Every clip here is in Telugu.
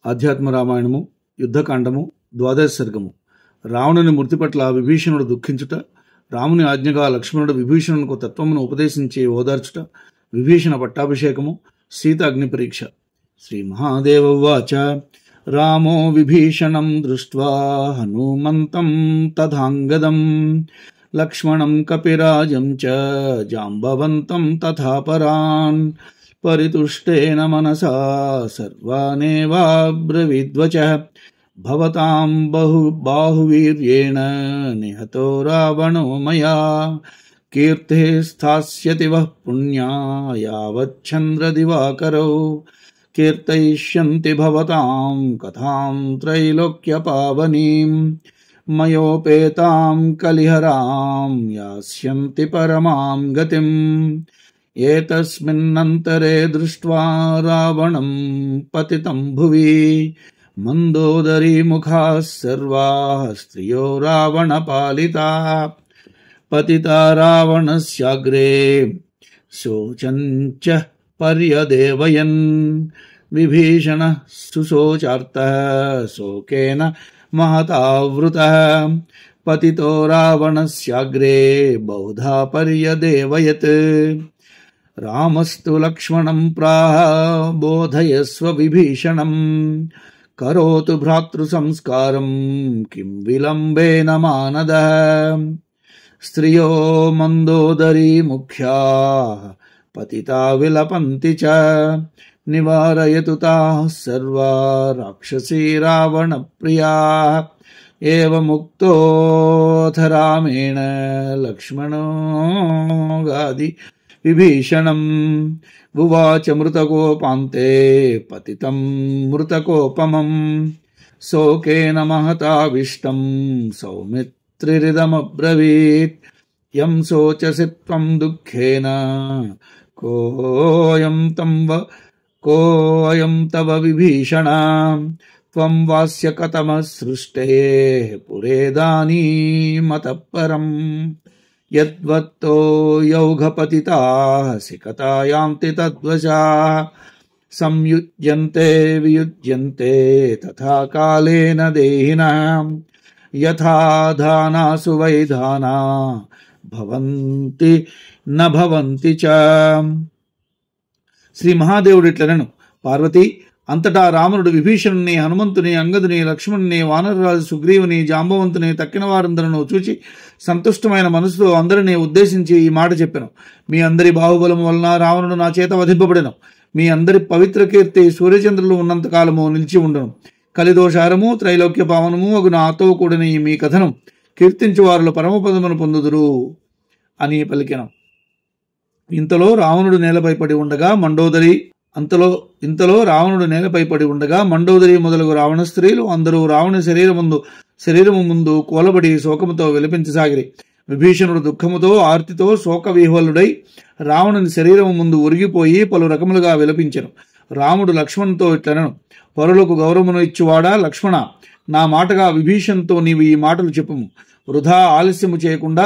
ఆధ్యాత్మ రామాయణము యుద్ధకాండము ద్వాదశ సర్గము. రావణుని మృతి పట్ల విభీషణుడు దుఃఖించుట, రాముని ఆజ్ఞగా లక్ష్మణుడు విభీషణునికి తత్వమును ఉపదేశించి ఓదార్చుట, విభీషణ పట్టాభిషేకము, సీత అగ్ని పరీక్ష. శ్రీ మహాదేవ ఉవాచ రామో విభీషణం దృష్ట్వా హనుమంతం తథాంగదం లక్ష్మణం కపిరాజం చ జాంబవంతం తథా పరాన్ పరితుష్టేన మనసా సర్వానేవాబ్రవీద్వచః భవతాం బాహువీర్యేణ నిహతో రావణో మయా కీర్తే స్థాస్యతి వః పుణ్యా యావచ్చంద్రదివాకరౌ కీర్తయిష్యంతి భవతాం కథాం త్రైలోక్యపావనీం మయోపేతాం కలిహరాం యాస్యంతి పరమాం గతిం. ఏతస్మిన్నంతరే దృష్ట్వా రావణం పతితం భువి మందోదరీముఖాః సర్వాః స్త్రియో రావణపాలితాః పతితా రావణస్యాగ్రే శోచంచ పర్యదేవయన్ విభీషణః సుశోచార్తః శోకేన మహతావృతః పతితో రావణస్యాగ్రే బహుధా పర్యదేవయత్. రామస్తు లక్ష్మణం ప్రాహ బోధయస్వ విభీషణం కరోతు భ్రాతృ సంస్కారం కిం విలంబేన మానదః. స్త్రియో మందోదరీ ముఖ్యాః పతితా విలపంతి చ నివారయతు తాః సర్వా రాక్షసీ రావణ ప్రియాః. ఏవముక్తోऽథ రామేణ లక్ష్మణో గాది విభీషణం ఉవాచ మృతకోపాంతే పతితం మృతకోపమం శోకేన మహతావిష్టం సౌమిత్రిరిదమబ్రవీత్. యం శోచసి త్వం దుఃఖేన కోయం తవ విభీషణ త్వం వాస్య కథమః సృష్టేః పురేదానీమతః పరం. యద్వత్తో యౌఘపతితాః సికతా యాంతి తద్వశాః సంయుజ్యంతే వియుజ్యంతే తథా కాలేన దేహినః యథా ధానాసు వైధానా భవంతి న భవంతి చ. శ్రీ మహాదేవుడు ఇట్లనెను, పార్వతి, అంతటా రావణుడు విభీషణుని, హనుమంతుని, అంగదుని, లక్ష్మణుని, వానరరాజు సుగ్రీవుని, జాంబవంతుని తక్కిన వారందరూ చూచి సంతుష్టమైన మనసుతో అందరినీ ఉద్దేశించి ఈ మాట చెప్పెను. మీ అందరి బాహుబలము వలన రావణుడు నా చేత వధింపబడెను. మీ అందరి పవిత్ర కీర్తి సూర్యచంద్రులు ఉన్నంతకాలము నిలిచి ఉండను. కలిదోషారము త్రైలోక్య పావనము అగు నాతో కూడని మీ కథనం కీర్తించు వారులు పరమపదమును పొందుదురు అని పలికెను. ఇంతలో రావణుడు నేలపై పడి ఉండగా మండోదరి మొదలగు రావణ స్త్రీలు అందరూ రావణి శరీరము ముందు కూలబడి శోకముతో విలపించసాగిరి. విభీషణుడు దుఃఖముతో ఆర్తితో శోక విహ్వలుడై రావణుని శరీరము ముందు ఉరిగిపోయి పలు రకములుగా విలపించెను. రాముడు లక్ష్మణుతో ఇట్లనెను, పరులకు గౌరవమును ఇచ్చువాడా లక్ష్మణ, నా మాటగా విభీషణుతో నీవు ఈ మాటలు చెప్పుము. వృధా ఆలస్యము చేయకుండా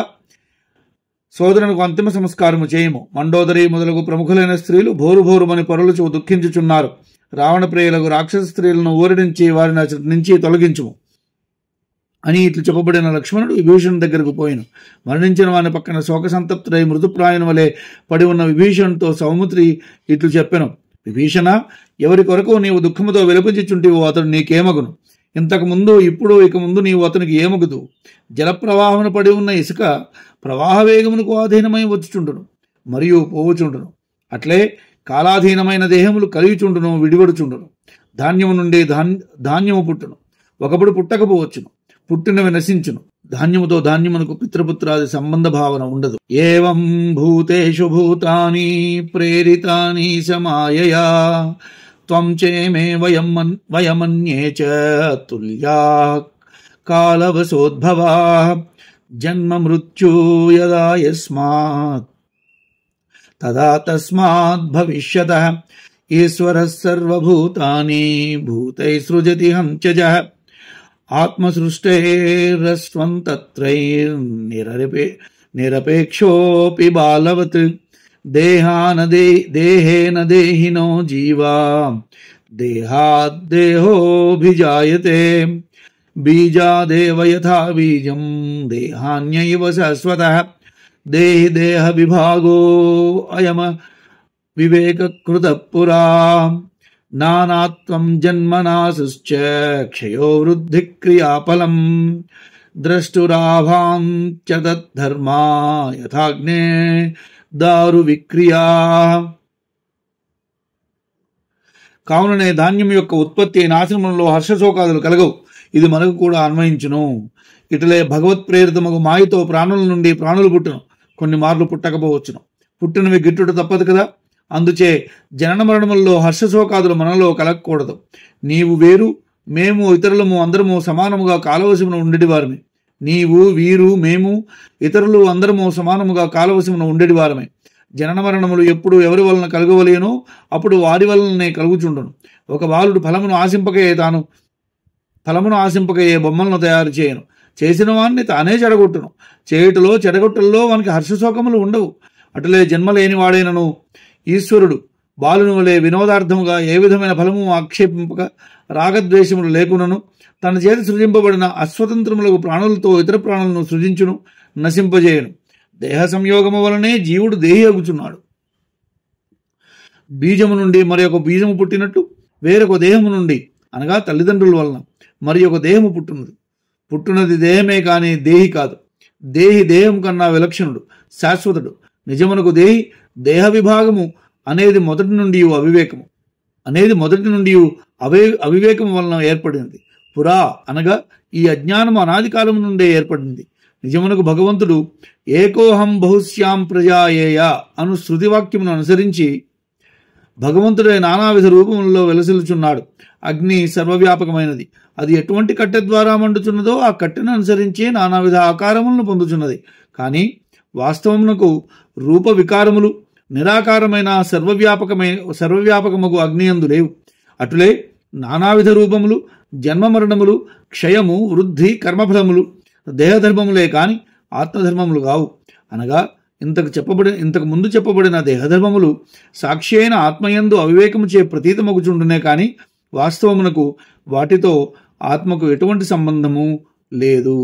సోదరునికి అంతిమ సంస్కారము చేయము. మండోదరి మొదలగు ప్రముఖులైన స్త్రీలు భోరుభోరుమని పరులుచు దుఃఖించుచున్నారు. రావణ ప్రియులకు రాక్షస స్త్రీలను ఊరడించి వారిని నుంచి తొలగించుము అని ఇట్లు చెప్పబడిన లక్ష్మణుడు విభీషణుని దగ్గరకు పోయిను. మరణించిన వాని పక్కన శోక సంతప్తుడై మృదుప్రాయం వలె పడి ఉన్న విభీషణుతో సౌమిత్రి ఇట్లు చెప్పెను, విభీషణ, ఎవరి కొరకు నీవు దుఃఖముతో విలపించుచుంటివో అతడు నీకేమగును? ఇంతకు ముందు ఇప్పుడు ఇక ముందు నీవు అతనికి ఏమగుదు? జలప్రవాహమున పడి ఉన్న ఇసుక ప్రవాహ వేగమునకు ఆధీనమై వచ్చుచుండును మరియు పోవుచుండును. అట్లే కాలాధీనమైన దేహములు కలిగిచుండును, విడివడుచుండును. ధాన్యము నుండి ధాన్యము పుట్టును, ఒకప్పుడు పుట్టకపోవచ్చును, పుట్టినవి నశించును. ధాన్యముతో ధాన్యమునకు పితృపుత్రాది సంబంధ భావన ఉండదు. ఏవం భూతేషు భూతాని ప్రేరితాని సమాయయా త్వం చేమే వయమన్యే చ తుల్యా కాలవసోద్భవా జన్మ మృత్యు యదా యస్మాత్ తదా తస్మాత్ భవిష్యతః ఈశ్వరః సర్వభూతాని భూతై సృజతి హంచజః ఆత్మసృష్టేరస్వం తత్రైర్నిరపేక్షోపి బాలవత్ దేహేన దేహినో జీవా దేహాద్దేహోభిజాయతే బీజాదేవ యథా బీజం దేహాన్యైవ శాశ్వతః దేహి దేహ విభాగో అయమ వివేకకృత పురా నానాత్వం జన్మనాసుశ్చ క్షయో వృద్ధి క్రియాఫలం ద్రష్టురాభాంచ తద్ధర్మా యథాగ్నే దారు విక్రియా. కావుననే ధాన్యం యొక్క ఉత్పత్తి నాశనములలో హర్షశోకాదులు కలగవు. ఇది మనకు కూడా అన్వయించును. ఇటలే భగవత్ ప్రేరితమగు మాయతో ప్రాణుల నుండి ప్రాణులు పుట్టును, కొన్ని మార్లు పుట్టకపోవచ్చును. పుట్టినవి గిట్టుట తప్పదు కదా. అందుచే జనన మరణములలో హర్షశోకాదులు మనలో కలగకూడదు. నీవు వేరు, మేము ఇతరులము అందరము సమానముగా కాలవశమున ఉండేటి వారమే. నీవు వీరు మేము ఇతరులు అందరము సమానముగా కాలవశమున ఉండేటి వారమే. జనన మరణములు ఎప్పుడు ఎవరి వలన కలుగవలేనో అప్పుడు వారి వలననే కలుగుచుండును. ఒక బాలుడు ఫలమును ఆశింపకయే బొమ్మలను తయారు చేయను. చేసిన వాణ్ణి తానే చెడగొట్టును. చెడగొట్టల్లో వానికి హర్షశోకములు ఉండవు. అటులే జన్మలేని వాడైనను ఈశ్వరుడు బాలుని వలె వినోదార్థముగా ఏ విధమైన ఫలము ఆక్షేపింపక రాగద్వేషములు లేకునను తన చేత సృజింపబడిన అస్వతంత్రములకు ప్రాణులతో ఇతర ప్రాణులను సృజించును, నశింపజేయను. దేహ సంయోగము వలనే జీవుడు దేహి అగుచున్నాడు. బీజము నుండి మరి ఒక బీజము పుట్టినట్టు వేరొక దేహము నుండి అనగా తల్లిదండ్రుల వలన మరి ఒక దేహము పుట్టున్నది దేహమే కాని దేహి కాదు. దేహి దేహం కన్నా విలక్షణుడు, శాశ్వతుడు. నిజమునకు దేహి దేహ విభాగము అనేది మొదటి నుండి అవివేకము వలన ఏర్పడినది. పురా అనగా ఈ అజ్ఞానము అనాది కాలము నుండే ఏర్పడింది. నిజమునకు భగవంతుడు ఏకోహం బహుశ్యాం ప్రజాయేయ అను శృతివాక్యమును అనుసరించి భగవంతుడే నానావిధ రూపములలో వెలసిల్లుచున్నాడు. అగ్ని సర్వవ్యాపకమైనది. అది ఎటువంటి కట్టె ద్వారా మండుచున్నదో ఆ కట్టెను అనుసరించి నానావిధ ఆకారములను పొందుచున్నది. కానీ వాస్తవమునకు రూప వికారములు నిరాకారమైన సర్వవ్యాపకముగు అగ్నియందు లేవు. అటులే నానావిధ రూపములు, జన్మ మరణములు, క్షయము, వృద్ధి, కర్మఫలములు దేహధర్మములే కాని ఆత్మధర్మములు కావు. అనగా ఇంతకు ముందు చెప్పబడిన దేహధర్మములు సాక్షి అయిన ఆత్మయందు అవివేకముచే ప్రతీతమగుచుండునే కాని వాస్తవమునకు వాటితో ఆత్మకు ఎటువంటి సంబంధము లేదు.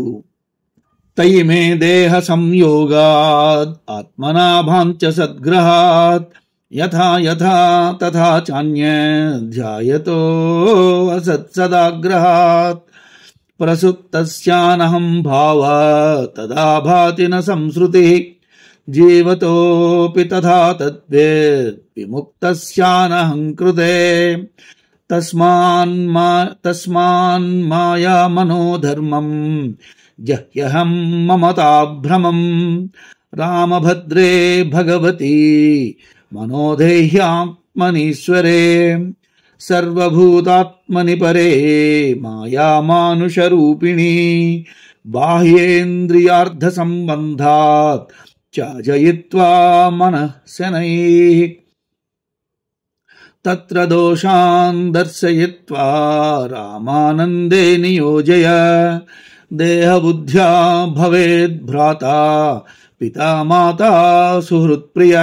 తయిమే దేహ సంయోగాద్ ఆత్మనాభాంచ సద్గ్రహాత్ యథా యథా తథా చాన్య ధ్యాయతో అసత్సదాగ్రహాత్ ప్రసుప్తస్యానహం భావ తదా భాతి న సంశ్రుతి జీవతోపి తథా తద్వేద్ విముక్తస్యానహం కృతే తస్మాన్ మాయా మనోధర్మం జహ్యహం మమతాభ్రమం రామభద్రే భగవతి మనోదేహ్యాత్మనీశ్వరే సర్వభూతాత్మని పరే మాయామానుషరూపిణి బాహ్యేంద్రియార్థ సంబంధాత్ చాజయిత్వా మనః శనైః తత్ర దోషాన్ దర్శయిత్వా రామానందే నియోజయ దేహబుద్ధ్యా భవేద్ భ్రాతా పితా మాతా సుహృత్ప్రియ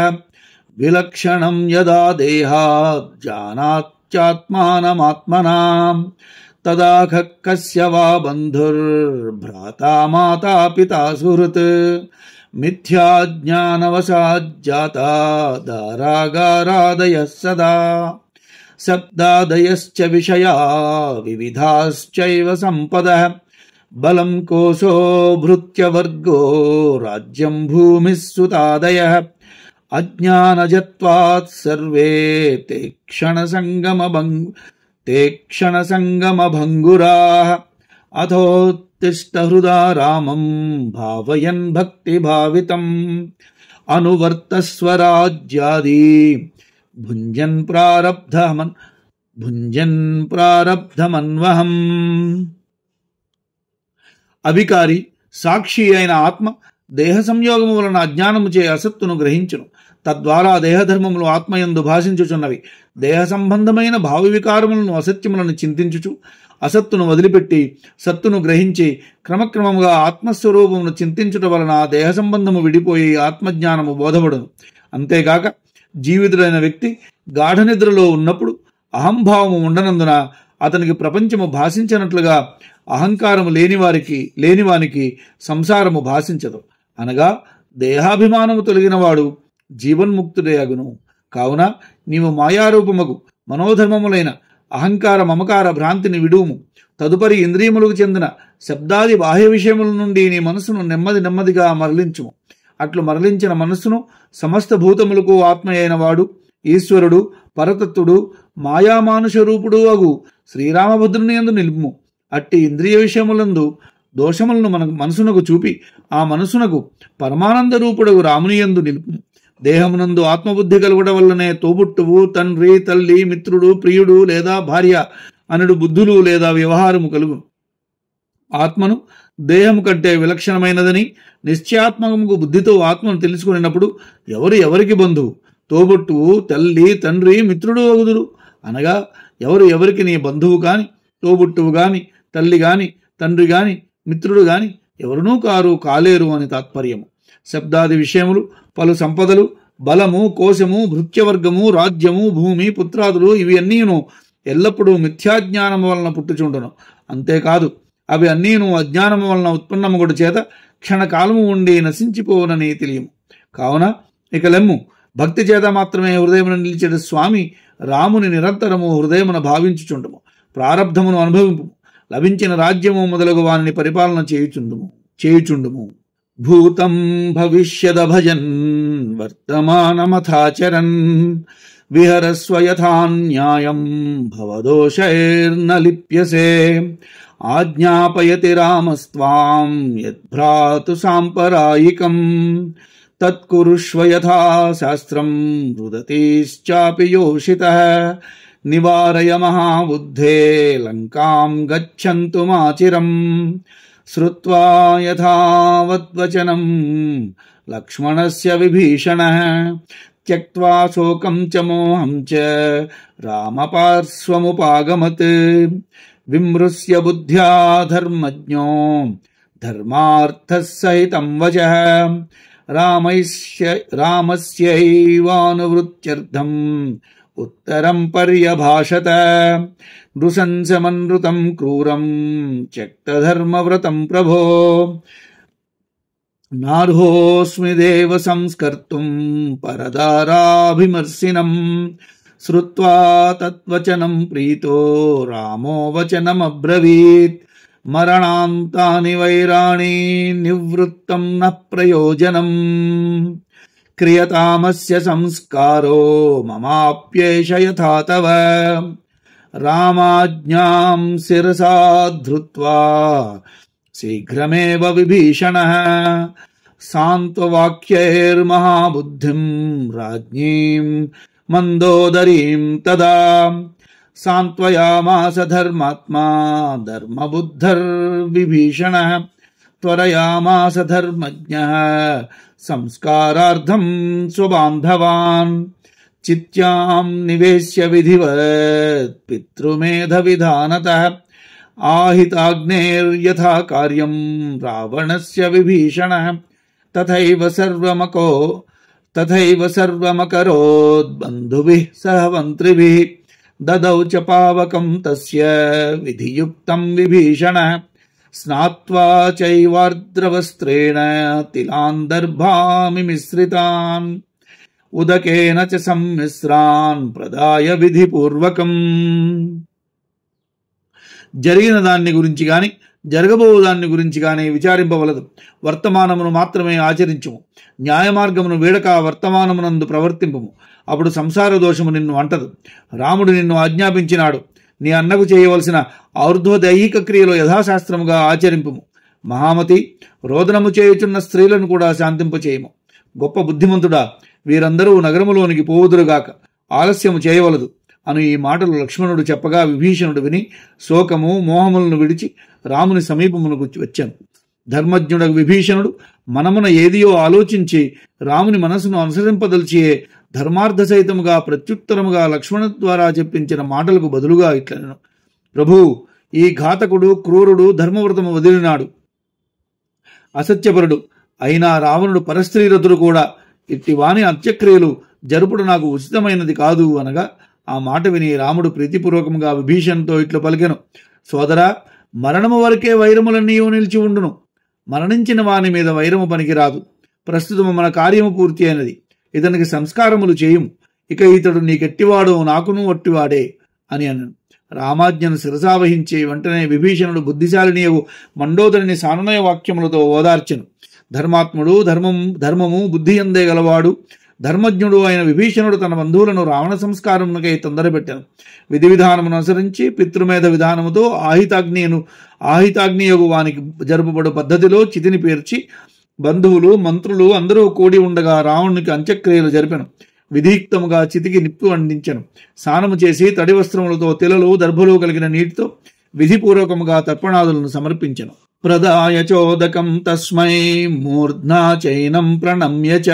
విలక్షణం యదా దేహాత్ జానాత్యాత్మానమాత్మనా తదా కస్య వా బంధుర్భ్రాతా మాతా పితా సుహృత్ మిథ్యా జ్ఞానవశాజ్జాతా దారాగారాదయః సదా శబ్దాదయశ్చ విషయా వివిధాశ్చైవ సంపదః బలం కోశో భృత్యవర్గో రాజ్యం భూమిః సుతాదయః అజ్ఞానజత్వాత్ సర్వే తే క్షణసంగమభంగురాః అథోత్తిష్ట హృదా రామం భావయన్ భక్తిభావితం అనువర్తస్వరాజ్యాది భుంజన్ ప్రారబ్ధమన్వహం. అవికారి సాక్షి అయిన ఆత్మ దేహ సంయోగము వలన అజ్ఞానముచే అసత్తును గ్రహించును. తద్వారా దేహధర్మములు ఆత్మయందు భాషించుచున్నవి. దేహ సంబంధమైన భావి వికారములను అసత్యములను చింతించుచు అసత్తును వదిలిపెట్టి సత్తును గ్రహించి క్రమక్రమముగా ఆత్మస్వరూపమును చింతించుట వలన దేహ సంబంధము విడిపోయి ఆత్మజ్ఞానము బోధపడును. అంతేగాక జీవితుడైన వ్యక్తి గాఢ నిద్రలో ఉన్నప్పుడు అహంభావము ఉండనందున అతనికి ప్రపంచము భాషించినట్లుగా అహంకారము లేనివానికి సంసారము భాషించదు. అనగా దేహాభిమానము తొలగినవాడు జీవన్ముక్తుడే అగును. కావున నీవు మాయారూపమగు మనోధర్మములైన అహంకార మమకార భ్రాంతిని విడుము. తదుపరి ఇంద్రియములకు చెందిన శబ్దాది బాహ్య విషయముల నుండి నీ మనసును నెమ్మదిగా మరలించుము. అట్లు మరలించిన మనస్సును సమస్త భూతములకు ఆత్మ అయిన వాడు ఈశ్వరుడు పరతత్వుడు మాయామానుష రూపుడు అగు శ్రీరామభద్రుని యందు నిలుపుము. అట్టి ఇంద్రియ విషయములందు దోషములను మనసునకు చూపి ఆ మనసునకు పరమానంద రూపుడగు రాముని యందు నిలుపుము. దేహమునందు ఆత్మబుద్ధి కలుగుట వల్లనే తోబుట్టువు, తండ్రి, తల్లి, మిత్రుడు, ప్రియుడు లేదా భార్య అనుడు బుద్ధులు లేదా వ్యవహారము కలుగు. ఆత్మను దేహము కంటే విలక్షణమైనదని నిశ్చయాత్మకముకు బుద్ధితో ఆత్మను తెలుసుకున్నప్పుడు ఎవరికి బంధువు, తోబుట్టువు, తల్లి, తండ్రి, మిత్రుడు అగుదురు. అనగా ఎవరికి నీ బంధువు కాని, తోబుట్టువు గాని, తల్లి గాని, తండ్రి గాని, మిత్రుడు గాని ఎవరునూ కాలేరు అని తాత్పర్యము. శబ్దాది విషయములు, పలు సంపదలు, బలము, కోశము, భృత్యవర్గము, రాజ్యము, భూమి, పుత్రాదులు ఇవి అన్నీను ఎల్లప్పుడూ మిథ్యాజ్ఞానము వలన పుట్టుచుండును. అంతేకాదు అవి అన్నీను అజ్ఞానము వలన ఉత్పన్నముగుడు చేత క్షణకాలము ఉండి నశించిపోవునని తెలియము. కావున ఇక లెమ్ము, భక్తి చేత మాత్రమే హృదయమున నిలిచేడు స్వామి రాముని నిరంతరము హృదయమున భావించుచుండము. ప్రారబ్ధమును అనుభవింపు. లభించిన రాజ్యము మొదలగు వారిని పరిపాలన చేయుచుండుము. భూతం భవిష్యద భజన్ వర్తమానమథాచరన్ విహరస్వ యథాన్యాయం భవదోషైర్న లిప్యసే. ఆజ్ఞాపయతి రామస్త్వాం యద్భ్రాతు సాంపరాయికం తత్కురుష్వ యథా శాస్త్రం రుదతిశ్చాపి యోషితః. నివారయ మహాబుద్ధే లంకాం గచ్చन्तు మాచిరం. శ్రుత్వా యథావద్వచనం లక్ష్మణస్య విభీషణః త్యక్త్వా శోకం చ మోహం చ రామపార్శ్వముపాగమత్. విమృశ్య బుద్ధ్యా ధర్మజ్ఞో ధర్మార్థః సహితం వచః. రామస్యైవానువృత్త్యర్థం ఉత్తరం పర్యభాషత. నృశంసమనృతం క్రూరం త్యక్తధర్మవ్రతం ప్రభో. నార్హోస్మి దేవ సంస్కర్తుం పరదారాభిమర్శినం. శ్రుత్వా తద్వచనం ప్రీతో రామో వచనమబ్రవీత్. మరణాంతాని వైరాణి నివృత్తం న ప్రయోజనం. క్రియతామస్య సంస్కారో మమాప్యేష యథా తవ. రామాజ్ఞాం శిరసా ధృత్వా శీఘ్రమేవ విభీషణః. సాంత్వవాక్యైర్మహాబుద్ధిం రాజ్ఞీం మందోదరీం తదా. సాంత్వయామాస ధర్మాత్మా ధర్మబుద్ధర్విభీషణః. త్వరయామాస ధర్మజ్ఞః సంస్కారార్థం స్వబాంధవాన్. చిత్యాం నివేశ్య విధివత్ పితృమేధ విధానతః. ఆహితాగ్నేర్యథా కార్యం రావణస్య విభీషణః. తథైవ సర్వమకరోద్ బంధుభిః సహ మంత్రిభిః. దదౌ చ పావకం తస్య విధియుక్తం విభీషణః. స్నాత్వా చైవార్ద్రవస్త్రేణ తిలాన్ దర్భామి మిశ్రితాన్. ఉదకేన చ సమ్మిశ్రాన్ ప్రదాయ విధిపూర్వకం. జరిగిన దాన్ని గురించి గాని జరగబోవు దాన్ని గురించి గాని విచారింపవలదు. వర్తమానమును మాత్రమే ఆచరించుము. న్యాయమార్గమును వీడక వర్తమానమునందు ప్రవర్తింపము. అప్పుడు సంసార దోషము నిన్ను అంటదు. రాముడు నిన్ను ఆజ్ఞాపించినాడు. నీ అన్నకు చేయవలసిన ఔర్ధ్వదైహిక క్రియలు యథాశాస్త్రముగా ఆచరింపుము. మహామతి, రోదనము చేయుచున్న స్త్రీలను కూడా శాంతింపచేయము. గొప్ప బుద్ధిమంతుడా, వీరందరూ నగరములోనికి పోవుదురుగాక, ఆలస్యము చేయవలదు అను ఈ మాటలు లక్ష్మణుడు చెప్పగా విభీషణుడు విని శోకము మోహములను విడిచి రాముని సమీపమునకు వచ్చాను. ధర్మజ్ఞుడకు విభీషణుడు మనమున ఏదియో ఆలోచించి రాముని మనసును అనుసరింపదలిచియే ధర్మార్థ సహితముగా ప్రత్యుత్తరముగా లక్ష్మణ ద్వారా చెప్పించిన మాటలకు బదులుగా ఇట్లనెను. ప్రభు, ఈ ఘాతకుడు క్రూరుడు ధర్మవ్రతము వదిలినాడు. అసత్యపరుడు అయినా రావణుడు పరస్త్రీరతుడు కూడా. ఇట్టి వాని అంత్యక్రియలు జరుపుడు నాకు ఉచితమైనది కాదు అనగా ఆ మాట విని రాముడు ప్రీతిపూర్వకంగా విభీషణుతో ఇట్లు పలికెను. సోదరా, మరణము వరకే వైరములన్నీ నిలిచి ఉండును. మరణించిన వాని మీద వైరము పనికిరాదు. ప్రస్తుతము మన కార్యము పూర్తి అయినది. ఇతనికి సంస్కారములు చేయుము. ఇక ఇతడు నీకెట్టివాడు, నాకును ఒట్టివాడే అని అన్నాను. రామాజ్ఞను శిరసావహించి వెంటనే విభీషణుడు బుద్ధిశాలినియగు మండోదరిని సానునయ వాక్యములతో ఓదార్చెను. ధర్మాత్ముడు, ధర్మము బుద్ధి అందే గలవాడు, ధర్మజ్ఞుడు అయిన విభీషణుడు తన బంధువులను రావణ సంస్కారమునకై తొందరపెట్టాను. విధి విధానమును అనుసరించి పితృమేధ విధానముతో ఆహితాగ్నియగు వానికి జరుపబడు పద్ధతిలో చితిని పేర్చి బంధువులు, మంత్రులు అందరూ కూడి ఉండగా రావణునికి అంత్యక్రియలు జరిపెను. విధియుక్తముగా చితికి నిప్పు అందించెను. స్నానము చేసి తడి వస్త్రములతో తిలలు, దర్భలు కలిగిన నీటితో విధిపూర్వకముగా తర్పణాదులను సమర్పించెను. ప్రదాయ చోదకం తస్మై మూర్ధ్నా చైనం ప్రణమ్య చ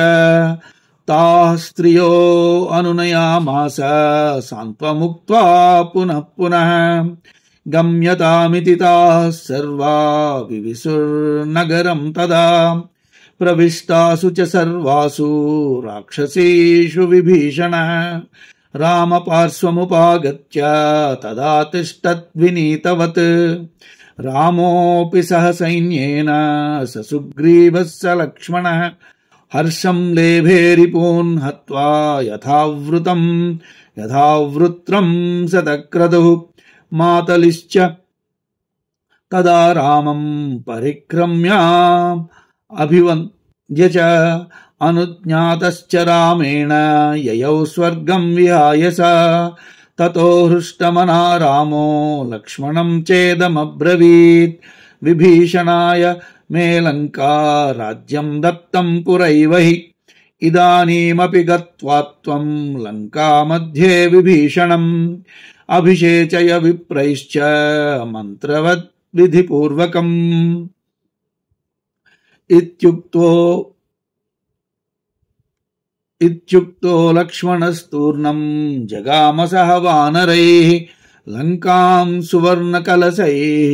తా స్త్రియో అనునయామాస సాంత్వముక్త్వా పునః పునః గమ్యతామితి తాః సర్వా వివిశుర్నగరం తదా ప్రవిష్టాసు చ సర్వాసు రాక్షసీషు విభీషణః రామపార్శ్వముపాగత్య తదా తిష్టద్వినీతవత్ రామోపి సహ సైన్యేన స సుగ్రీవः స లక్ష్మణः హర్షం లేభే రిపూన్ హత్వా యథావృత్రం శతక్రతుః మాతలిశ్చ తదా రామం పరిక్రమ్య అభివంద్య చ అనుజ్ఞాతశ్చ రామేణ యయౌ స్వర్గం విహాయ స తతో హృష్టమనా రామో లక్ష్మణం చేదమబ్రవీత్ విభీషణాయ మే లంకా రాజ్యం దత్తం పురైవ హి ఇదానీమపి గత్వా త్వం లంకా మధ్యే విభీషణం అభిషేచయ విప్రైశ్చ మంత్రవద్ విధిపూర్వకం ఇత్యుక్తో లక్ష్మణస్తూర్ణం జగామ సహ వానరైః లంకాం సువర్ణకలశైః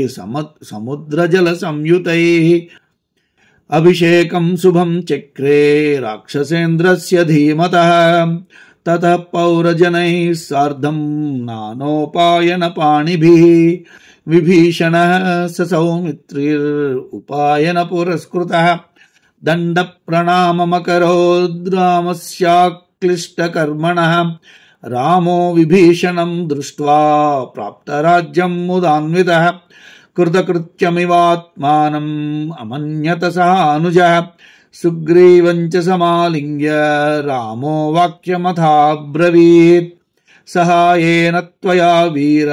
సముద్రజల సంయుతైః అభిషేకం శుభం చక్రే రాక్షసేంద్రస్య ధీమతః తతః పౌరజనైః సార్ధం నానోపాయన పాణిభిః విభీషణః స సౌమిత్రిరుపాయన పురస్కృతః దండ ప్రణామమకరోద్రామస్యాక్లిష్టకర్మణః రామో విభీషణం దృష్ట్వా ప్రాప్తరాజ్యం ముదాన్వితః కృతకృత్యమివాత్మానం అమన్యత సహానుజః సుగ్రీవం చ సమాలింగ్య రామో వాక్యమథాబ్రవీత్ సహాయేన త్వయా వీర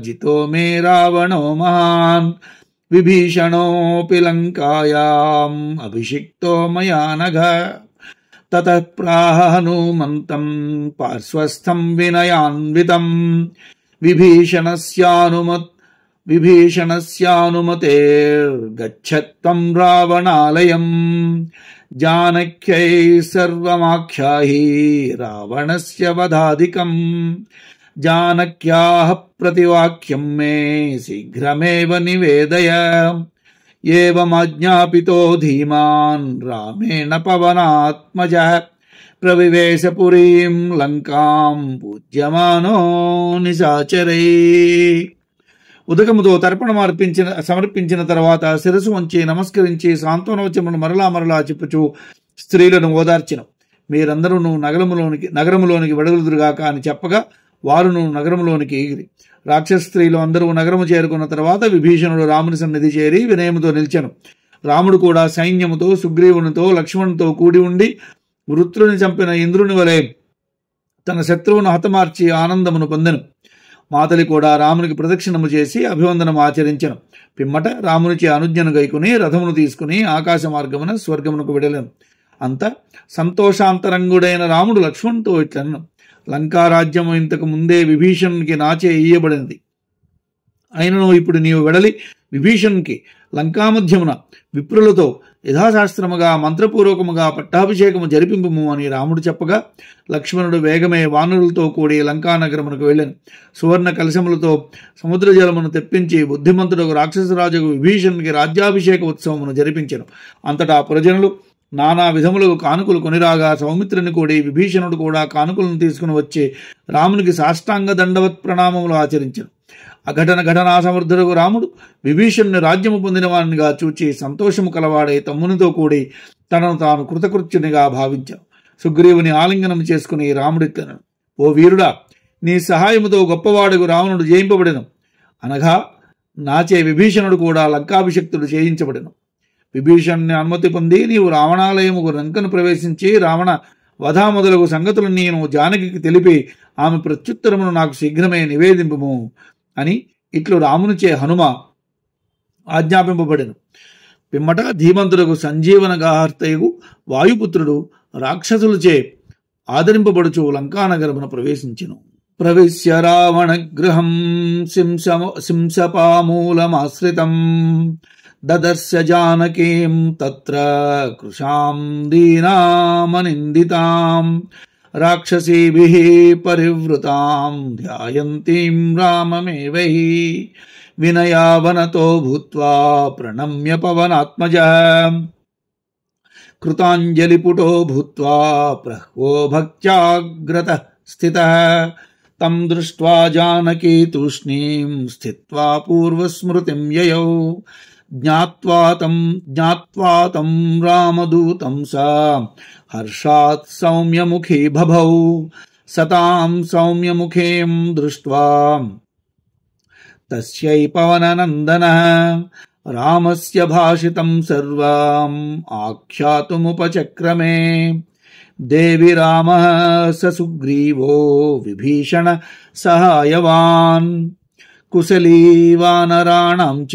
జితో మే రావణో మహాన్ విభీషణోపి లంకాయాం అభిషిక్తో మయా నఘ తతః ప్రాహ హనుమంతం పార్శ్వస్థం వినయాన్వితం విభీషణస్యానుమతేర్గచ్చత్వం రావణాలయం జానక్యై సర్వమాఖ్యాహి రావణస్య వధాధికం జానక్యాః ప్రతివాక్యం మే శీఘ్రమేవ నివేదయ ఏవమాజ్ఞాపితో ధీమాన్ రామేణ పవనాత్మజః ప్రవివేశ పురీం లంకాం పూజ్యమానో నిశాచరైః. ఉదకముతో తర్పణం సమర్పించిన తర్వాత శిరసు వంచి నమస్కరించి సాంత్వనవచమును మరలా చెప్పుచు స్త్రీలను ఓదార్చిన. మీరందరూ నగరములోనికి వెడలుదురుగాక అని చెప్పగా వారును నగరములోనికి ఎగిరి రాక్షస స్త్రీలు అందరూ నగరము చేరుకున్న తర్వాత విభీషణుడు రాముని సన్నిధి చేరి వినయముతో నిలిచెను. రాముడు కూడా సైన్యముతో సుగ్రీవునితో లక్ష్మణునితో కూడి ఉండి వృత్రుని చంపిన ఇంద్రుని వలె తన శత్రువును హతమార్చి ఆనందమును పొందెను. మాతలి కూడా రామునికి ప్రదక్షిణము చేసి అభివందనము ఆచరించెను. పిమ్మట రామునిచే అనుజ్ఞను గైకుని రథమును తీసుకుని ఆకాశ మార్గమున స్వర్గమునకు వెడలెను. అంత సంతోషాంతరంగుడైన రాముడు లక్ష్మణునితో ఇట్లను, లంకారాజ్యము ఇంతకు ముందే విభీషణునికి నాచే ఇయ్యబడింది. అయినను ఇప్పుడు నీవు వెడలి విభీషణునికి లంకామధ్యమున విప్రులతో యథాశాస్త్రముగా మంత్రపూర్వకముగా పట్టాభిషేకము జరిపింపుము అని రాముడు చెప్పగా లక్ష్మణుడు వేగమే వానరులతో కూడి లంకానగరమునకు వెళ్ళాను. సువర్ణ కలశములతో సముద్ర జలమును తెప్పించి బుద్ధిమంతుడు రాక్షసరాజుకు విభీషణునికి రాజ్యాభిషేక ఉత్సవమును జరిపించెను. అంతటా పురజనులు నానా విధములకు కానుకలు కొనిరాగా సౌమిత్రుని కూడి విభీషణుడు కూడా కానుకలను తీసుకుని వచ్చి రామునికి సాష్టాంగ దండవత్ ప్రణామములు ఆచరించను. అఘటన ఘటనా సమర్థుడు రాముడు విభీషణుని రాజ్యము పొందిన వానిగా చూచి సంతోషము కలవాడే తమ్మునితో కూడి తనను తాను కృతకృత్యునిగా భావించాను. సుగ్రీవుని ఆలింగనం చేసుకుని రాముడిట్లను, ఓ వీరుడా, నీ సహాయముతో గొప్పవాడుగు రావణుడు జయింపబడెను అనగా నాచే విభీషణుడు కూడా లంకాభిషక్తుడు చేయించబడెను. విభీషణుని అనుమతి పొంది నీవు రావణాలయముకు లంకను ప్రవేశించి రావణ వధా మొదలగు సంగతులు నేను జానకికి తెలిపి ఆమె ప్రత్యుత్తరమును నాకు శీఘ్రమే నివేదింపుము అని ఇట్లు రామునిచే హనుమ ఆజ్ఞాపింపబడెను. పిమ్మట ధీమంతులకు సంజీవనగాహర్తయగు వాయుపుత్రుడు రాక్షసులచే ఆదరింపబడుచు లంకానగరమున ప్రవేశించెను. ప్రవిశ్య రావణగృహం శింసపామూలమాశ్రితం దదర్శ జానకీం తత్ర కృశాం దీనామనిందితాం రాక్షసీభిః పరివృతాం ధ్యాయంతీం రామమేవైః వినయావనతో భూత్వా ప్రణమ్య పవనాత్మజః కృతాంజలిపుటో భూత్వా ప్రహ్వో భక్త్యాగ్రతః స్థితః తం దృష్ట్వా జానకీ తూష్ణీం స్థిత్వా పూర్వస్మృతిం యయౌ జ్ఞాత్వా తం రామదూతం సా హర్షాత్ సౌమ్యముఖీ బభౌ సతాం సౌమ్యముఖీం దృష్ట్వా తస్యై పవననందనః రామస్య భాషితం సర్వం ఆఖ్యాతుముపచక్రమే దేవి రామః స సుగ్రీవో విభీషణ సహాయవాన్ కుశలీ వానరాణాం చ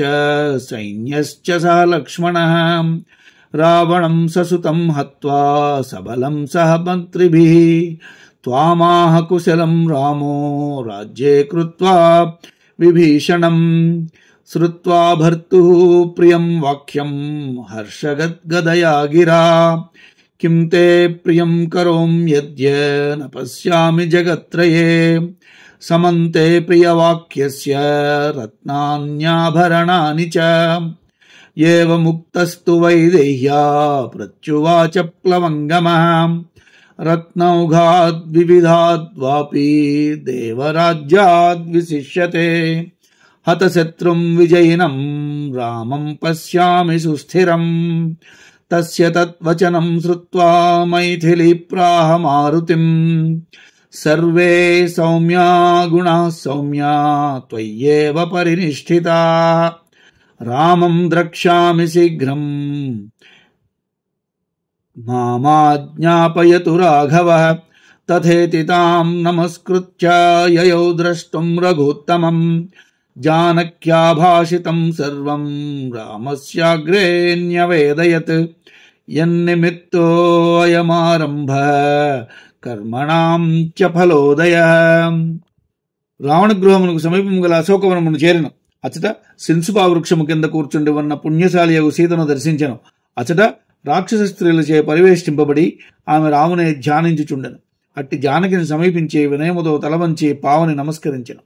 సైన్యశ్చ సహ లక్ష్మణః రావణం ససుతం హత్వా సబలం సహ మంత్రిభిః త్వామాహ కుశలం రామో రాజ్యే కృత్వా విభీషణం శ్రుత్వా భర్తుః ప్రియం వాక్యం హర్షగద్గదయా గిరా కిం తే ప్రియం కరోమ్యద్య న పశ్యామి జగత్రయే సమంతే ప్రియవాక్యస్య రత్నాన్యాభరణాని చ ఏవముక్తస్తు వైదేహ్యా ప్రత్యువాచ ప్లవంగమః రత్నౌఘాద్వివిధాద్వాపి దేవరాజ్యాద్విశిష్యతే హతశత్రుం విజయినం రామం పశ్యామి సుస్థిరం తస్య తద్వచనం శ్రుత్వా మైథిలీ ప్రాహ మారుతిం సర్వే సౌమ్యా గుణాః సౌమ్యా త్వయ్యేవ పరినిష్ఠితాః రామం ద్రక్ష్యామి శీఘ్రం మామాజ్ఞాపయతు రాఘవః తథేతి తాం నమస్కృత్య యయౌ ద్రష్టుం రఘుత్తమం జానక్యా భాషితం సర్వం రామస్యాగ్రే న్యవేదయత్ యన్నిమిత్తో అయమారంభః కర్మణాం చ ఫలోదయః. రావణగృహమునకు సమీపము గల అశోకవనమును చేరెను. అచట శింసుపా వృక్షము కింద కూర్చుండి ఉన్న పుణ్యశాలియగు సీతను దర్శించెను. అచట రాక్షస స్త్రీలచే పరివేష్టింపబడి ఆమె రామునే ధ్యానించుచుండెను. అట్టి జానకిని సమీపించి వినయముతో తలవంచి పావని నమస్కరించెను.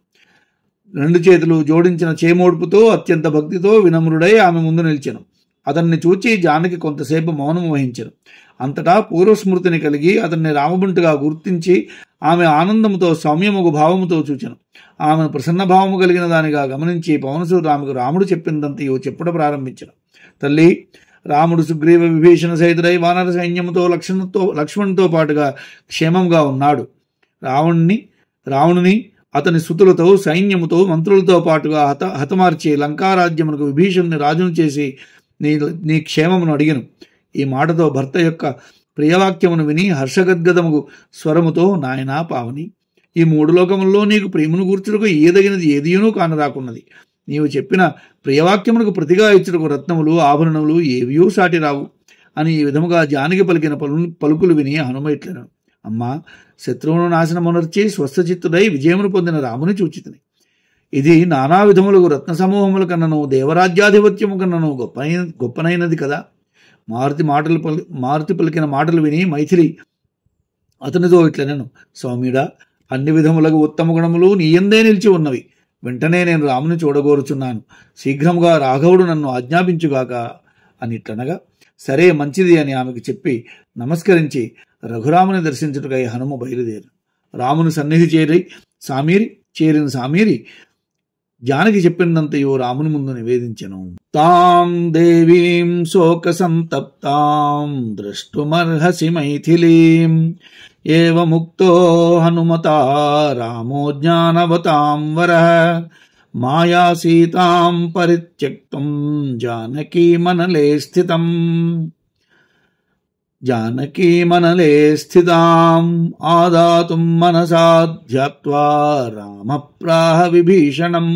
రెండు చేతులు జోడించిన చేమోడ్పుతో అత్యంత భక్తితో వినమ్రుడై ఆమె ముందు నిలిచెను. అతన్ని చూచి జానకి కొంతసేపు మౌనము వహించెను. అంతటా పూర్వస్మృతిని కలిగి అతన్ని రామబంటుగా గుర్తించి ఆమె ఆనందముతో సౌమ్యముగు భావముతో చూచెను. ఆమెను ప్రసన్న భావము కలిగిన దానిగా గమనించి పవనసుడు ఆమెకు రాముడు చెప్పిందంతయో చెప్పుట ప్రారంభించెను. తల్లి, రాముడు సుగ్రీవ విభీషణ సహితుడై వానర సైన్యముతో లక్ష్మణుతో పాటుగా క్షేమంగా ఉన్నాడు. రావణుని అతని సుతులతో సైన్యముతో మంత్రులతో పాటుగా హతమార్చి లంకారాజ్యమునకు విభీషణుని రాజును చేసి నీ క్షేమమును అడిగను. ఈ మాటతో భర్త యొక్క ప్రియవాక్యమును విని హర్షగద్గదముగు స్వరముతో, నాయనా పావని, ఈ మూడు లోకముల్లో నీకు ప్రేమను గూర్చుటకు ఏదగినది ఏదియునూ కానరాకున్నది. నీవు చెప్పిన ప్రియవాక్యమునకు ప్రతిగా ఇచ్చుటకు రత్నములు ఆభరణములు ఏవియూ సాటి రావు అని ఈ విధముగా జానకి పలికిన పలుకులు విని హనుమ ఇట్లెను. అమ్మా, శత్రువును నాశనమునర్చి స్వస్థచిత్తుడై విజయమును పొందిన రాముని చూచితిని. ఇది నానా విధములకు రత్న సమూహముల కన్నను దేవరాజ్యాధిపత్యము కన్నను గొప్పనైనది కదా. మారుతి పలికిన మాటలు విని మైథిలి అతనితో ఇట్లనెను. సౌమ్యుడా, అన్ని విధములకు ఉత్తమ గుణములు నీయందే నిలిచి ఉన్నవి. వెంటనే నేను రాముని చూడగోరుచున్నాను. శీఘ్రముగా రాఘవుడు నన్ను ఆజ్ఞాపించుగాక అని ఇట్లనగా సరే మంచిది అని ఆమెకు చెప్పి నమస్కరించి రఘురాముని దర్శించుటకై హనుమ బయలుదేరు. రాముని సన్నిధి చేరిన సామీరి జానకి చెప్పినంతయో రాముని ముందు నివేదించెను. తాం దేవీం శోక సంతప్తాం ద్రష్టుమర్హసి మైథిలీం ఏవముక్తో హనుమతా రామో జ్ఞానవతాం వరః మాయా సీతాం పరిత్యక్తం జానకీ మనలే స్థితాం ఆదాతుం మనసా ధ్యాత్వా రామ ప్రాహ విభీషణం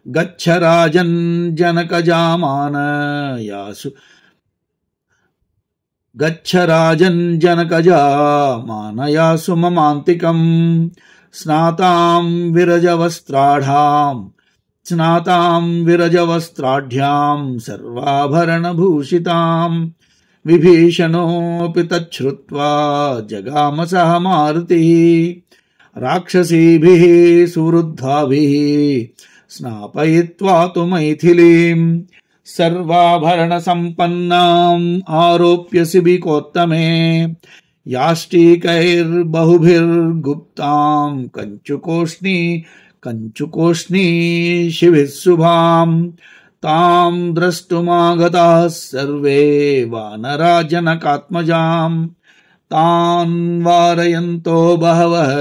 గచ్చ రాజన్ జనకజామానయాసు మమాంతికం స్నాతాం విరజవస్త్రాఢ్యాం సర్వాభరణభూషితాం విభీషణోపి తచ్ఛ్రుత్వా జగామ సహ మారుతిః రాక్షసీభిః సువృద్ధాభిః స్నాపయిత్వా తు మైథిలీం సర్వాభరణ సంపన్నాం ఆరోప్య శిబికోత్తమే యాష్టీకైర్బహుభిర్గుప్తాం కంచుకోష్ణీ శిభిః శుభాం తాం ద్రష్టుమాగతాః సర్వే వానరా జనకాత్మజాం తాన్ వారయంతో బహవః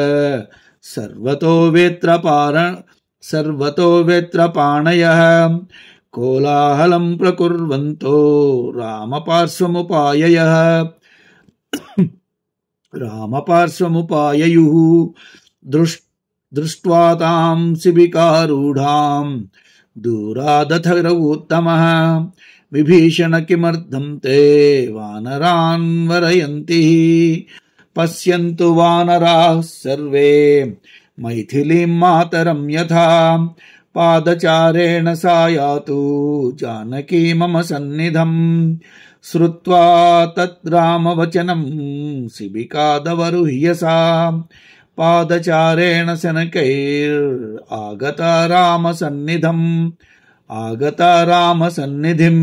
సర్వతో వేత్రపాణయః కోలాహలం ప్రకుర్వంతో రామపార్శ్వముపాయయుః దృష్ట్వా తాం శిబికారూఢాం దూరాదథ రఘూత్తమః విభీషణ కిమర్థం తే వానరాన్ వరయంతి పశ్యంతు వానరాః సర్వే మైథిలీం మాతరం యథా పాదచారేణ సాయాతు జానకీ మమ సన్నిధం శ్రుత్వా తద్రామవచనం శిబికాదవరుహ్యసా పాదచారేణ శనకైరాగత రామసన్నిధిం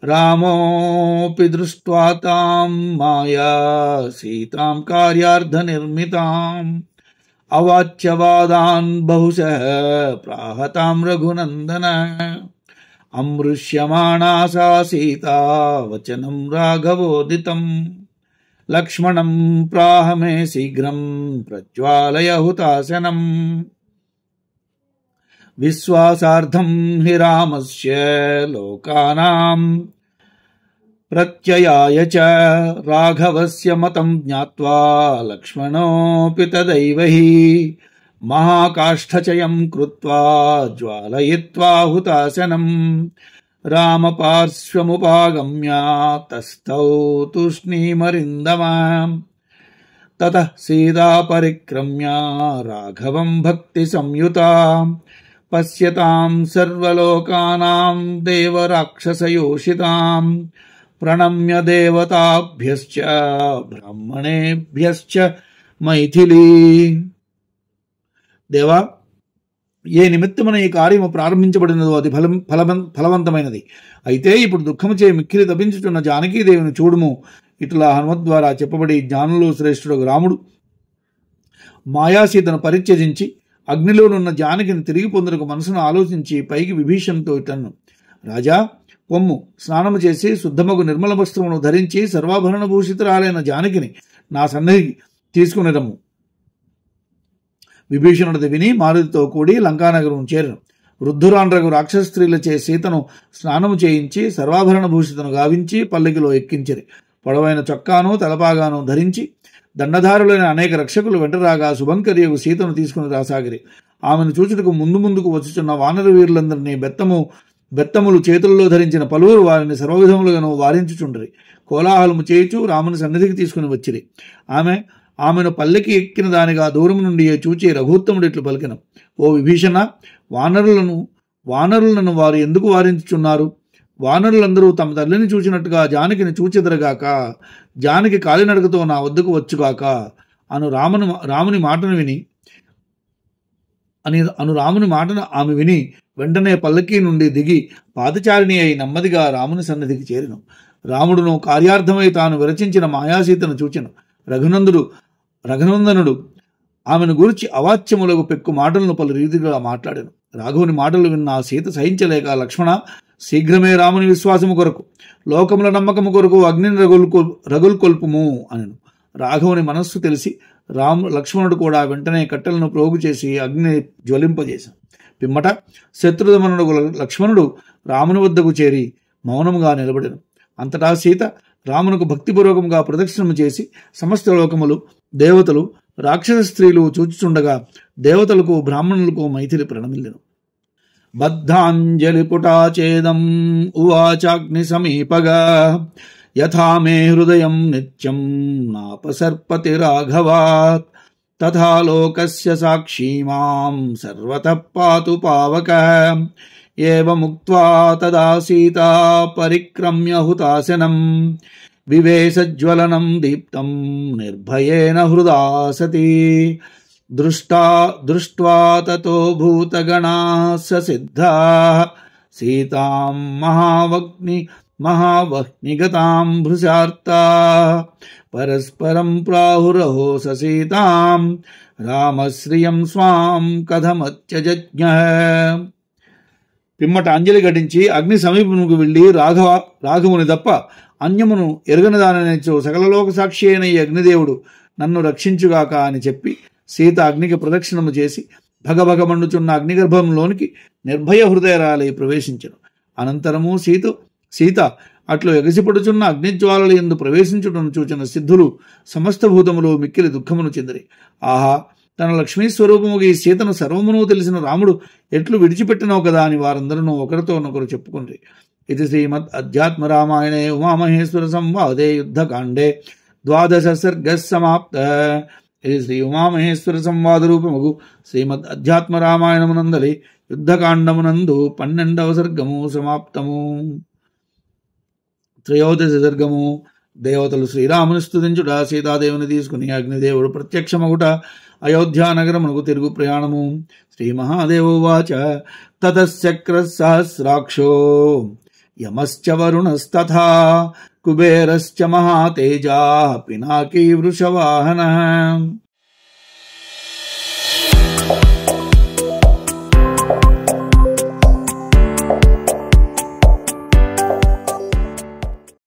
రామోపి దృష్ట్వా తాం మాయా సీతాం కార్యార్థనిర్మితాం అవాచ్యవాదాన్ బహుశః ప్రాహతాం రఘునందన అమృష్యమాణా సా సీతా వచనం రాఘవోదితం లక్ష్మణం ప్రాహ మే శీఘ్రం ప్రజ్వాలయ హుతాశనం విశ్వాసార్థం హి రామస్య లోకానాం ప్రత్యయాయ చ రాఘవస్య మతం జ్ఞాత్వా లక్ష్మణోపి తదైవ హి మహాకాష్ఠచయం కృత్వా జ్వాలయిత్వా హుతాశనం రామపార్శ్వముపాగమ్య తస్థౌ తూష్ణీమరిందమా తతః సీతా పరిక్రమ్య రాఘవం భక్తి సంయుతా పశ్యతాం సర్వలోకానాం దేవరాక్షసయోషితాం ప్రణమ్య దేవతాభ్యశ్చ బ్రాహ్మణేభ్యశ్చ మైథిలీ. దేవా, ఏ నిమిత్తమున ఈ కార్యము ప్రారంభించబడినదో అది ఫలవంతమైనది. అయితే ఇప్పుడు దుఃఖముచే మిక్కిలి తప్పించుచున్న జానకీదేవిని చూడుము. ఇట్లా హనుమద్ ద్వారా చెప్పబడి జ్ఞానులు శ్రేష్ఠుడు రాముడు మాయాసీతను పరిత్యజించి అగ్నిలోనున్న జానకిని తిరిగి పొందుటకు మనసును ఆలోచించి పైకి విభీషణతో ఇట్లను: రాజా, పొమ్ము, స్నానము చేసి శుద్ధమగు నిర్మల వస్త్రమును ధరించి సర్వాభరణ భూషితురాలైన జానకిని నా సన్నిధికి తీసుకుని రమ్ము. విభీషణుడిది విని మారుతితో కూడి లంకానగరం చేరను. వృద్ధురాండ్రగు రాక్షస స్త్రీలచే సీతను స్నానము చేయించి సర్వాభరణ భూషితను గావించి పల్లకిలో ఎక్కించిరి. పొడవైన చొక్కాను తలపాగాను ధరించి దండధారులైన అనేక రక్షకులు వెంటరాగా శుభంకరియగు సీతను తీసుకుని రాసాగిరి. ఆమెను చూచుటకు ముందుకు వచ్చుచున్న వానర వీరులందరినీ బెత్తములు చేతుల్లో ధరించిన పలువురు వారిని సర్వవిధములుగాను వారించుచుండ్రి. కోలాహలము చేయుచు రాముని సన్నిధికి తీసుకుని వచ్చిరి. ఆమెను పల్లెకి ఎక్కిన దానిగా దూరం నుండి చూచి రఘుత్తముడు ఇట్లు పలికెను: ఓ విభీషణ, వానరులను వారు ఎందుకు వారించుచున్నారు? వానరులందరూ తమ తల్లిని చూచినట్టుగా జానకిని చూచెదరగాక, జానకి కాలినడకతో నా వద్దకు వచ్చుగాక అను రాముని మాటను ఆమె విని వెంటనే పల్లకీ నుండి దిగి పాదచారిణి అయి నెమ్మదిగా రాముని సన్నిధికి చేరిను. రాముడును కార్యార్థమై తాను విరచించిన మాయాసీతను చూచెను. రఘునందనుడు ఆమెను గురించి అవాచ్యములకు పెక్కు మాటలను పలు రీతిగా మాట్లాడాను. రాఘవుని మాటలు విన్న ఆ సీత సహించలేక, లక్ష్మణ, శీఘ్రమే రాముని విశ్వాసము కొరకు, లోకముల నమ్మకము కొరకు అగ్నిని రగుల్కొల్పుము అనెను. రాఘవుని మనస్సు తెలిసి లక్ష్మణుడు కూడా వెంటనే కట్టెలను ప్రోగు చేసి అగ్ని జ్వలింపజేశాను. పిమ్మట శత్రుదమనుడు లక్ష్మణుడు రాముని వద్దకు చేరి మౌనముగా నిలబడెను. అంతటా సీత రామునకు భక్తిపూర్వకంగా ప్రదక్షిణము చేసి సమస్త లోకములు, దేవతలు, రాక్షస స్త్రీలు చూచుచుండగా దేవతలకు బ్రాహ్మణులకు మైథిలి ప్రణమిల్లెను. బద్ధాంజలి పుటాచేదం ఉవాచాగ్ని సమీపగా యథా మే హృదయం నిత్యం నాపసర్పతి రాఘవాత్ తథా లోకస్య సాక్షీ మాం సర్వతః పాతు పావకః ఏవముక్త్వా తదా సీతా పరిక్రమ్య హుతాశనం వివేశజ్వలనం దీప్తం నిర్భయేన హృదా సతీ దృష్ట్వా తతో భూతగణాః ససిద్ధాః సీతాం మహావహ్నిగతాం భృశార్తాః పరస్పరం ప్రాహురహో సీతాం రామశ్రియం స్వాం కథమత్యజజ్ఞః. పిమ్మట అంజలి ఘటించి అగ్ని సమీపమునకు వెళ్లి రాఘవుని తప్ప అన్యమును ఎరుగనదాననిచో సకలలోక సాక్షి అయిన ఈ అగ్నిదేవుడు నన్ను రక్షించుగాక అని చెప్పి సీత అగ్నికి ప్రదక్షిణము చేసి భగభగ మండుచున్న అగ్నిగర్భంలోనికి నిర్భయ హృదయరాలై ప్రవేశించెను. అనంతరము సీత అట్లు ఎగసిపడుచున్న అగ్నిజ్వాలల యందు ప్రవేశించుటను చూచిన సిద్ధులు సమస్త భూతములు మిక్కిలి దుఃఖమును చెందిరి. ఆహా, తన లక్ష్మీ స్వరూపముగా ఈ సీతను సర్వమును తెలిసిన రాముడు ఎట్లు విడిచిపెట్టినో కదా అని వారందరూ ఒకరితో ఒకరు చెప్పుకుండ్రి. ఇది శ్రీమద్ అధ్యాత్మ రామాయణే ఉమామహేశ్వర సంవాదే యుద్ధకాండే 12 సర్గ సమాప్త. ఇది శ్రీ ఉమామహేశ్వర సంవాద రూపముగు శ్రీమద్ అధ్యాత్మ రామాయణమునందలి యుద్ధకాండమునందు 12వ సర్గము సమాప్తము. 13వ సర్గము. దేవతలు శ్రీరాముని స్తుతించుట, సీతాదేవిని తీసుకుని అగ్నిదేవుడు ప్రత్యక్షమగుట, అయోధ్యానగరమునకు తిరుగు ప్రయాణము. శ్రీ మహాదేవోవాచ తతశ్చక్ర సహస్రాక్షో యమశ్చ వరుణస్తథా కుబేరశ్చ మహాతేజా పినాకీ వృషవాహనః.